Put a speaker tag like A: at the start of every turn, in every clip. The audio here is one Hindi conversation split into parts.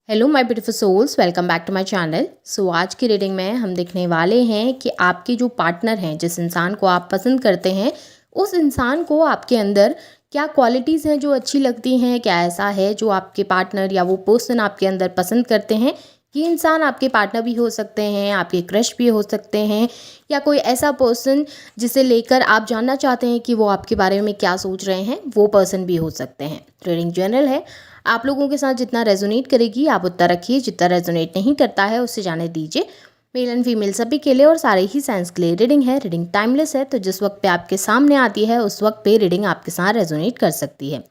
A: Hello my beautiful souls, welcome back to my channel. आज की रीडिंग में हम देखने वाले हैं कि आपके जो पार्टनर हैं, जिस इंसान को आप पसंद करते हैं, उस इंसान को आपके अंदर क्या क्वालिटीज़ हैं जो अच्छी लगती हैं। क्या ऐसा है जो आपके पार्टनर या वो पर्सन आपके अंदर पसंद करते हैं। ये इंसान आपके पार्टनर भी हो सकते हैं, आपके क्रश भी हो सकते हैं, या कोई ऐसा पर्सन जिसे लेकर आप जानना चाहते हैं कि वो आपके बारे में क्या सोच रहे हैं, वो पर्सन भी हो सकते हैं। रीडिंग जनरल है, आप लोगों के साथ जितना रेजोनेट करेगी आप उतना रखिए, जितना रेजोनेट नहीं करता है उससे जाने दीजिए। मेल एंड फीमेल सभी के लिए और सारे ही साइंस के लिए रीडिंग है। रीडिंग टाइमलेस है, तो जिस वक्त पे आपके सामने आती है उस वक्त पे रीडिंग आपके साथ रेजोनेट कर सकती है।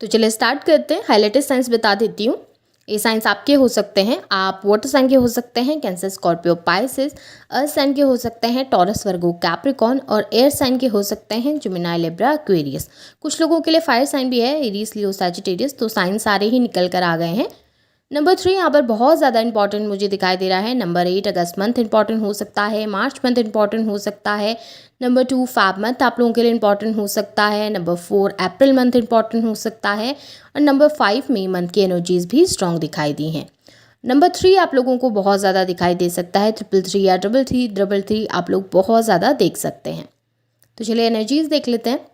A: तो चलिए स्टार्ट करते हैं। हाईलाइटेड साइंस बता देती हूँ। ये साइंस आपके हो सकते हैं, आप वाटर साइन के हो सकते हैं, cancer, Scorpio, Pisces. Earth sign के हो सकते हैं, टॉरस, वर्गो, कैप्रिकॉन। और एयर साइन के हो सकते हैं, जेमिनी, लिब्रा, एक्वेरियस। कुछ लोगों के लिए फायर साइन भी है, एरीज, लियो, सैजिटेरियस। तो साइन सारे ही निकल कर आ गए हैं। नंबर 3 यहाँ पर बहुत ज़्यादा इंपॉर्टेंट मुझे दिखाई दे रहा है। नंबर 8 अगस्त मंथ इंपॉर्टेंट हो सकता है, मार्च मंथ इंपॉर्टेंट हो सकता है। नंबर 2 फैब मंथ आप लोगों के लिए इंपॉर्टेंट हो सकता है। नंबर 4 अप्रैल मंथ इंपॉर्टेंट हो सकता है। और नंबर 5 मई मंथ की एनर्जीज भी स्ट्रॉन्ग दिखाई दी हैं। नंबर 3 आप लोगों को बहुत ज़्यादा दिखाई दे सकता है, 333 या 333 आप लोग बहुत ज़्यादा देख सकते हैं। तो चलिए एनर्जीज देख लेते हैं।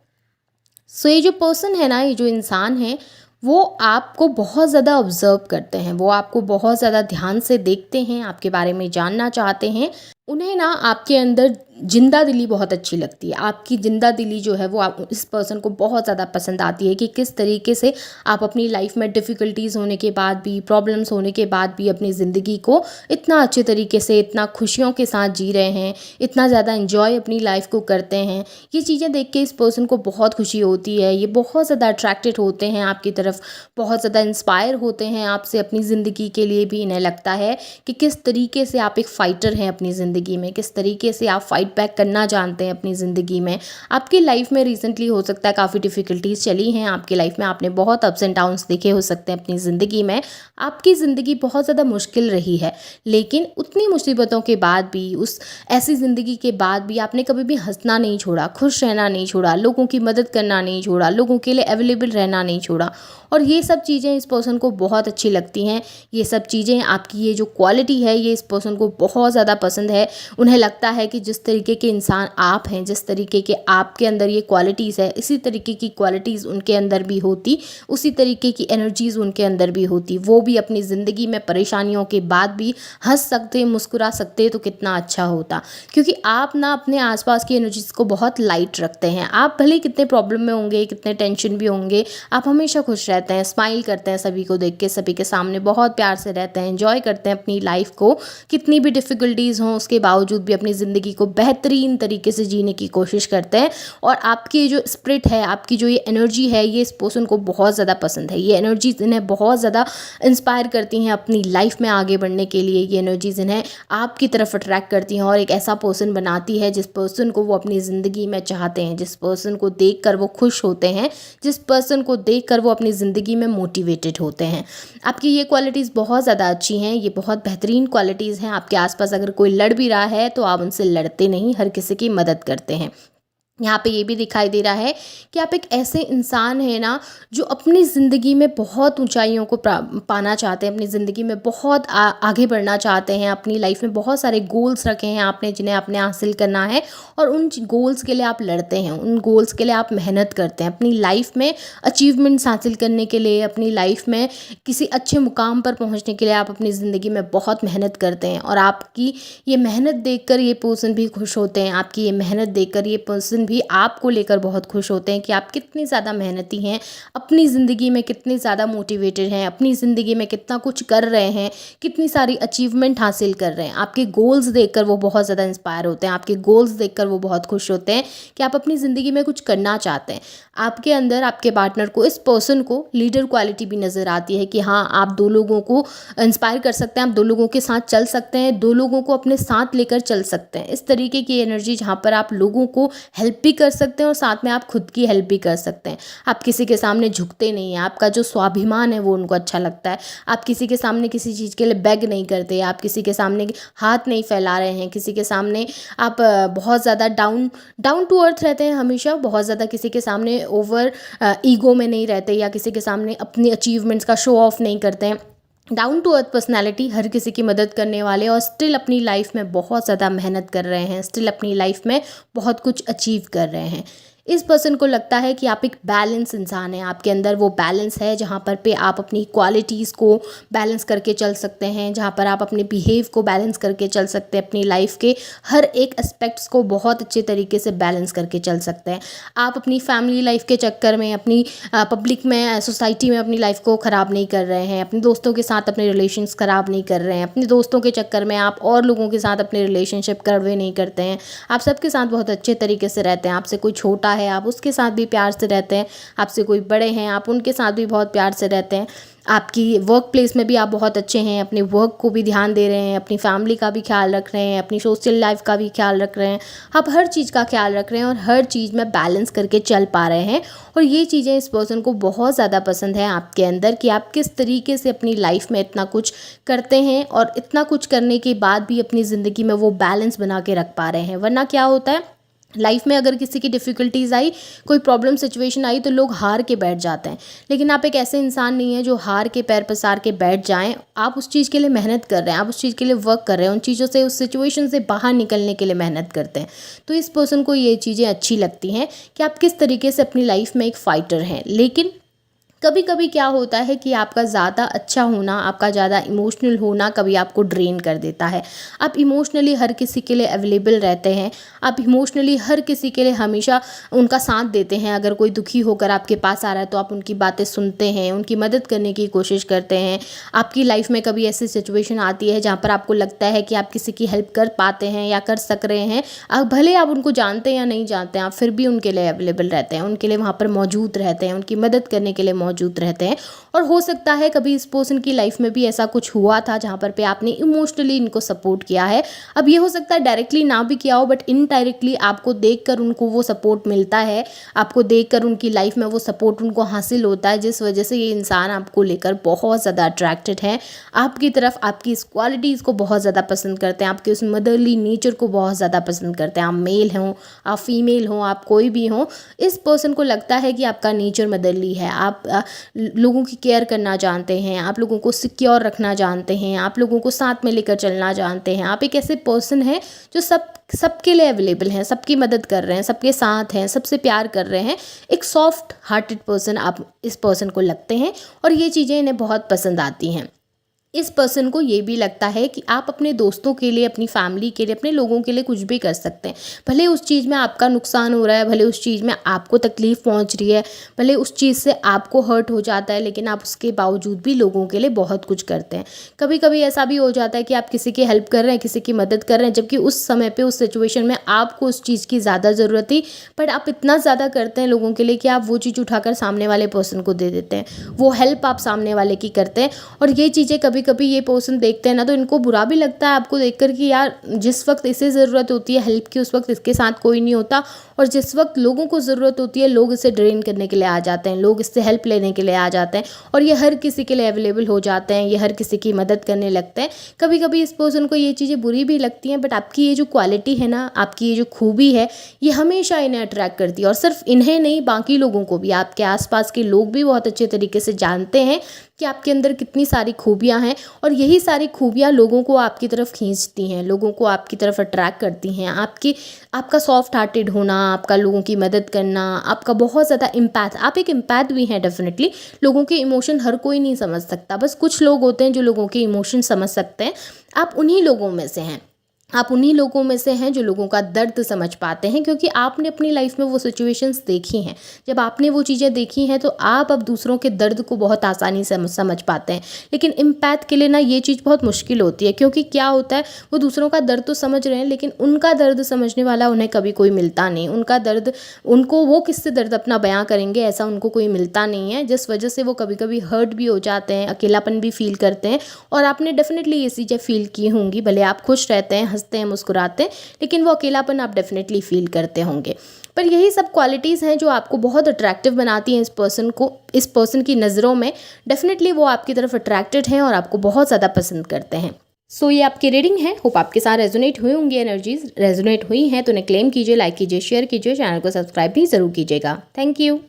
A: ये जो पर्सन है ना, ये जो इंसान है, वो आपको बहुत ज़्यादा ऑब्जर्व करते हैं, वो आपको बहुत ज़्यादा ध्यान से देखते हैं, आपके बारे में जानना चाहते हैं। उन्हें ना आपके अंदर जिंदा दिली बहुत अच्छी लगती है। आपकी जिंदा दिली जो है वो आप इस पर्सन को बहुत ज़्यादा पसंद आती है कि किस तरीके से आप अपनी लाइफ में डिफ़िकल्टीज़ होने के बाद भी, प्रॉब्लम्स होने के बाद भी अपनी ज़िंदगी को इतना अच्छे तरीके से, इतना खुशियों के साथ जी रहे हैं, इतना ज़्यादा इंजॉय अपनी लाइफ को करते हैं। ये चीज़ें देख के इस पर्सन को बहुत खुशी होती है। ये बहुत ज़्यादा अट्रैक्टेड होते हैं आपकी तरफ, बहुत ज़्यादा इंस्पायर होते हैं आपसे अपनी ज़िंदगी के लिए भी। इन्हें लगता है कि किस तरीके से आप एक फ़ाइटर हैं अपनी ज़िंदगी में, किस तरीके से आप फाइट बैक करना जानते हैं अपनी ज़िंदगी में। आपकी लाइफ में रिसेंटली हो सकता है काफ़ी डिफ़िकल्टीज़ चली हैं आपकी लाइफ में, आपने बहुत अप्स एंड डाउन्स देखे हो सकते हैं अपनी ज़िंदगी में। आपकी ज़िंदगी बहुत ज़्यादा मुश्किल रही है, लेकिन उतनी मुसीबतों के बाद भी, उस ऐसी ज़िंदगी के बाद भी आपने कभी भी हंसना नहीं छोड़ा, खुश रहना नहीं छोड़ा, लोगों की मदद करना नहीं छोड़ा, लोगों के लिए अवेलेबल रहना नहीं छोड़ा। और ये सब चीज़ें इस पर्सन को बहुत अच्छी लगती हैं। ये सब चीज़ें, आपकी ये जो क्वालिटी है, ये इस पर्सन को बहुत ज़्यादा पसंद है। उन्हें लगता है कि जिस तरीके के इंसान आप हैं, जिस तरीके के आपके अंदर ये क्वालिटीज़ है, इसी तरीके की क्वालिटीज़ उनके अंदर भी होती, उसी तरीके की एनर्जीज़ उनके अंदर भी होती। वो भी अपनी ज़िंदगी में परेशानियों के बाद भी हंस सकते, मुस्कुरा सकते, तो कितना अच्छा होता। क्योंकि आप ना अपने आसपास की एनर्जीज़ को बहुत लाइट रखते हैं। आप भले कितने प्रॉब्लम में होंगे, कितने टेंशन भी होंगे, आप हमेशा खुश रहते हैं, स्माइल करते हैं सभी को देख के, सभी के सामने बहुत प्यार से रहते हैं, एंजॉय करते हैं अपनी लाइफ को। कितनी भी डिफ़िकल्टीज़ हों उसके बावजूद भी अपनी ज़िंदगी को बेहतरीन तरीके से जीने की कोशिश करते हैं। और आपकी जो स्पिरिट है, आपकी जो ये एनर्जी है, ये इस पर्सन को बहुत ज़्यादा पसंद है। ये एनर्जीज़ इन्हें बहुत ज़्यादा इंस्पायर करती हैं अपनी लाइफ में आगे बढ़ने के लिए। ये एनर्जीज़ इन्हें आपकी तरफ अट्रैक्ट करती हैं और एक ऐसा पर्सन बनाती है जिस पर्सन को वो अपनी ज़िंदगी में चाहते हैं, जिस पर्सन को देखकर वो खुश होते हैं, जिस पर्सन को देखकर वो अपनी ज़िंदगी में मोटिवेटेड होते हैं। आपकी ये क्वालिटीज़ बहुत ज़्यादा अच्छी हैं, ये बहुत बेहतरीन क्वालिटीज़ हैं। आपके आसपास अगर कोई लड़ भी रहा है तो आप उनसे लड़ते नहीं, हर किसी की मदद करते हैं। यहाँ पे ये भी दिखाई दे रहा है कि आप एक ऐसे इंसान हैं ना, जो अपनी ज़िंदगी में बहुत ऊंचाइयों को पाना चाहते हैं, अपनी ज़िंदगी में बहुत आगे बढ़ना चाहते हैं, अपनी लाइफ में बहुत सारे गोल्स रखे हैं आपने, जिन्हें आपने हासिल करना है। और उन गोल्स के लिए आप लड़ते हैं, उन गोल्स के लिए आप मेहनत करते हैं। अपनी लाइफ में अचीवमेंट्स हासिल करने के लिए, अपनी लाइफ में किसी अच्छे मुकाम पर पहुँचने के लिए आप अपनी ज़िंदगी में बहुत मेहनत करते हैं। और आपकी ये मेहनत देखकर ये पर्सन भी खुश होते हैं, आपकी ये मेहनत देखकर ये पर्सन भी आपको लेकर बहुत खुश होते हैं कि आप कितनी ज़्यादा मेहनती हैं, अपनी ज़िंदगी में कितने ज़्यादा मोटिवेटेड हैं, अपनी ज़िंदगी में कितना कुछ कर रहे हैं, कितनी सारी अचीवमेंट हासिल कर रहे हैं। आपके गोल्स देखकर वो बहुत ज़्यादा इंस्पायर होते हैं, आपके गोल्स देखकर वो बहुत खुश होते हैं कि आप अपनी ज़िंदगी में कुछ करना चाहते हैं। आपके अंदर आपके पार्टनर को, इस पर्सन को लीडर क्वालिटी भी नज़र आती है कि हाँ, आप दो लोगों को इंस्पायर कर सकते हैं, आप दो लोगों के साथ चल सकते हैं, दो लोगों को अपने साथ लेकर चल सकते हैं। इस तरीके की एनर्जी जहाँ पर आप लोगों को हेल्प भी कर सकते हैं और साथ में आप खुद की हेल्प भी कर सकते हैं। आप किसी के सामने झुकते नहीं हैं, आपका जो स्वाभिमान है वो उनको अच्छा लगता है। आप किसी के सामने किसी चीज़ के लिए बेग नहीं करते, आप किसी के सामने हाथ नहीं फैला रहे हैं, किसी के सामने आप बहुत ज़्यादा डाउन टू अर्थ रहते हैं हमेशा, बहुत ज़्यादा किसी के सामने ओवर ईगो में नहीं रहते, या किसी के सामने अपनी अचीवमेंट्स का शो ऑफ नहीं करते हैं। डाउन टू अर्थ पर्सनैलिटी, हर किसी की मदद करने वाले और स्टिल अपनी लाइफ में बहुत ज़्यादा मेहनत कर रहे हैं, स्टिल अपनी लाइफ में बहुत कुछ अचीव कर रहे हैं। इस पर्सन को लगता है कि आप एक बैलेंस इंसान हैं, आपके अंदर वो बैलेंस है जहाँ पर पे आप अपनी क्वालिटीज़ को बैलेंस करके चल सकते हैं, जहाँ पर आप अपने बिहेव को बैलेंस करके चल सकते हैं, अपनी लाइफ के हर एक एस्पेक्ट्स को बहुत अच्छे तरीके से बैलेंस करके चल सकते हैं। आप अपनी फैमिली लाइफ के चक्कर में, अपनी पब्लिक में, सोसाइटी में अपनी लाइफ को ख़राब नहीं कर रहे हैं, अपने दोस्तों के साथ अपने रिलेशंस ख़राब नहीं कर रहे हैं, अपने दोस्तों के चक्कर में आप और लोगों के साथ अपने रिलेशनशिप कड़वे नहीं करते हैं, आप सबके साथ बहुत अच्छे तरीके से रहते हैं। आपसे कोई छोटा है आप उसके साथ भी प्यार से रहते हैं, आपसे कोई बड़े हैं आप उनके साथ भी बहुत प्यार से रहते हैं। आपकी वर्क प्लेस में भी आप बहुत अच्छे हैं, अपने वर्क को भी ध्यान दे रहे हैं, अपनी फैमिली का भी ख्याल रख रहे हैं, अपनी सोशल लाइफ का भी ख्याल रख रहे हैं, आप हर चीज़ का ख्याल रख रहे हैं और हर चीज़ में बैलेंस करके चल पा रहे हैं। और ये चीज़ें इस पर्सन को बहुत ज़्यादा पसंद है आपके अंदर कि आप किस तरीके से अपनी लाइफ में इतना कुछ करते हैं और इतना कुछ करने के बाद भी अपनी ज़िंदगी में वो बैलेंस बना के रख पा रहे हैं। वरना क्या होता है, लाइफ में अगर किसी की डिफ़िकल्टीज़ आई, कोई प्रॉब्लम सिचुएशन आई तो लोग हार के बैठ जाते हैं। लेकिन आप एक ऐसे इंसान नहीं हैं जो हार के पैर पसार के बैठ जाएं। आप उस चीज़ के लिए मेहनत कर रहे हैं, आप उस चीज़ के लिए वर्क कर रहे हैं, उन चीज़ों से, उस सिचुएशन से बाहर निकलने के लिए मेहनत करते हैं। तो इस पर्सन को ये चीज़ें अच्छी लगती हैं कि आप किस तरीके से अपनी लाइफ में एक फ़ाइटर हैं। लेकिन कभी कभी क्या होता है कि आपका ज़्यादा अच्छा होना, आपका ज़्यादा इमोशनल होना कभी आपको ड्रेन कर देता है। आप इमोशनली हर किसी के लिए अवेलेबल रहते हैं, आप इमोशनली हर किसी के लिए हमेशा उनका साथ देते हैं। अगर कोई दुखी होकर आपके पास आ रहा है तो आप उनकी बातें सुनते हैं, उनकी मदद करने की कोशिश करते हैं। आपकी लाइफ में कभी ऐसी सिचुएशन आती है जहाँ पर आपको लगता है कि आप किसी की हेल्प कर पाते हैं या कर सक रहे हैं, भले आप उनको जानते हैं या नहीं जानते हैं, आप फिर भी उनके लिए अवेलेबल रहते हैं, उनके लिए वहाँ पर मौजूद रहते हैं, उनकी मदद करने के लिए मौजूद रहते हैं। और हो सकता है कभी इस पर्सन की लाइफ में भी ऐसा कुछ हुआ था जहाँ पर पे आपने इमोशनली इनको सपोर्ट किया है। अब ये हो सकता है डायरेक्टली ना भी किया हो, बट इनडायरेक्टली आपको देखकर उनको वो सपोर्ट मिलता है, आपको देखकर उनकी लाइफ में वो सपोर्ट उनको हासिल होता है, जिस वजह से ये इंसान आपको लेकर बहुत ज़्यादा अट्रैक्टेड है आपकी तरफ, आपकी इस क्वालिटीज़ को बहुत ज़्यादा पसंद करते हैं, आपके उस मदरली नेचर को बहुत ज़्यादा पसंद करते हैं। आप मेल हों, आप फीमेल हों, आप कोई भी हों, इस पर्सन को लगता है कि आपका नेचर मदरली है। आप लोगों की केयर करना जानते हैं, आप लोगों को सिक्योर रखना जानते हैं, आप लोगों को साथ में लेकर चलना जानते हैं। आप एक ऐसे पर्सन हैं जो सबके लिए अवेलेबल हैं, सबकी मदद कर रहे हैं, सबके साथ हैं, सबसे प्यार कर रहे हैं। एक सॉफ्ट हार्टेड पर्सन आप इस पर्सन को लगते हैं और ये चीज़ें इन्हें बहुत पसंद आती हैं। इस पर्सन को ये भी लगता है कि आप अपने दोस्तों के लिए, अपनी फैमिली के लिए, अपने लोगों के लिए कुछ भी कर सकते हैं। भले उस चीज़ में आपका नुकसान हो रहा है, भले उस चीज़ में आपको तकलीफ़ पहुंच रही है, भले उस चीज़ से आपको हर्ट हो जाता है, लेकिन आप उसके बावजूद भी लोगों के लिए बहुत कुछ करते हैं। कभी कभी ऐसा भी हो जाता है कि आप किसी की हेल्प कर रहे हैं, किसी की मदद कर रहे हैं, जबकि उस समय पर, उस सिचुएशन में आपको उस चीज़ की ज़्यादा ज़रूरत थी, बट आप इतना ज़्यादा करते हैं लोगों के लिए कि आप वो चीज़ उठाकर सामने वाले पर्सन को दे देते हैं, वो हेल्प आप सामने वाले की करते हैं। और ये चीज़ें कभी कभी ये पर्सन देखते हैं ना, तो इनको बुरा भी लगता है आपको देखकर कि यार जिस वक्त इसे ज़रूरत होती है हेल्प की, उस वक्त इसके साथ कोई नहीं होता, और जिस वक्त लोगों को ज़रूरत होती है लोग इसे ड्रेन करने के लिए आ जाते हैं, लोग इससे हेल्प लेने के लिए आ जाते हैं और ये हर किसी के लिए अवेलेबल हो जाते हैं, ये हर किसी की मदद करने लगते हैं। कभी कभी इस पर्सन को ये चीज़ें बुरी भी लगती हैं, बट आपकी ये जो क्वालिटी है ना, आपकी ये जो खूबी है, ये हमेशा इन्हें अट्रैक्ट करती है। और सिर्फ इन्हें नहीं, बाकी लोगों को भी, आपके आसपास के लोग भी बहुत अच्छे तरीके से जानते हैं कि आपके अंदर कितनी सारी खूबियाँ हैं, और यही सारी खूबियाँ लोगों को आपकी तरफ खींचती हैं, लोगों को आपकी तरफ अट्रैक्ट करती हैं। आपका सॉफ्ट हार्टेड होना, आपका लोगों की मदद करना, आपका बहुत ज़्यादा इम्पैथ, आप एक इम्पैथ भी हैं डेफिनेटली। लोगों के इमोशन हर कोई नहीं समझ सकता, बस कुछ लोग होते हैं जो लोगों के इमोशन समझ सकते हैं। आप उन्हीं लोगों में से हैं, आप उन्हीं लोगों में से हैं जो लोगों का दर्द समझ पाते हैं, क्योंकि आपने अपनी लाइफ में वो सिचुएशंस देखी हैं। जब आपने वो चीज़ें देखी हैं तो आप अब दूसरों के दर्द को बहुत आसानी से समझ पाते हैं। लेकिन इम्पैथ के लिए ना ये चीज़ बहुत मुश्किल होती है, क्योंकि क्या होता है, वो दूसरों का दर्द तो समझ रहे हैं, लेकिन उनका दर्द समझने वाला उन्हें कभी कोई मिलता नहीं। उनका दर्द, उनको वो किससे दर्द अपना बयां करेंगे, ऐसा उनको कोई मिलता नहीं है, जिस वजह से वो कभी कभी हर्ट भी हो जाते हैं, अकेलापन भी फील करते हैं। और आपने डेफिनेटली ये चीज़ें फील की होंगी, भले आप खुश रहते हैं, हंसते हैं, मुस्कुराते हैं, लेकिन वो अकेलापन आप डेफिनेटली फील करते होंगे। पर यही सब क्वालिटीज़ हैं जो आपको बहुत अट्रैक्टिव बनाती हैं इस पर्सन को, इस पर्सन की नज़रों में। डेफिनेटली वो आपकी तरफ अट्रैक्टेड हैं और आपको बहुत ज़्यादा पसंद करते हैं। सो ये आपकी रीडिंग है, होप आपके साथ रेजोनेट हुई होंगी। एनर्जीज रेजोनेट हुई हैं तो उन्हें क्लेम कीजिए, लाइक कीजिए, शेयर कीजिए, चैनल को सब्सक्राइब भी ज़रूर कीजिएगा। Thank you.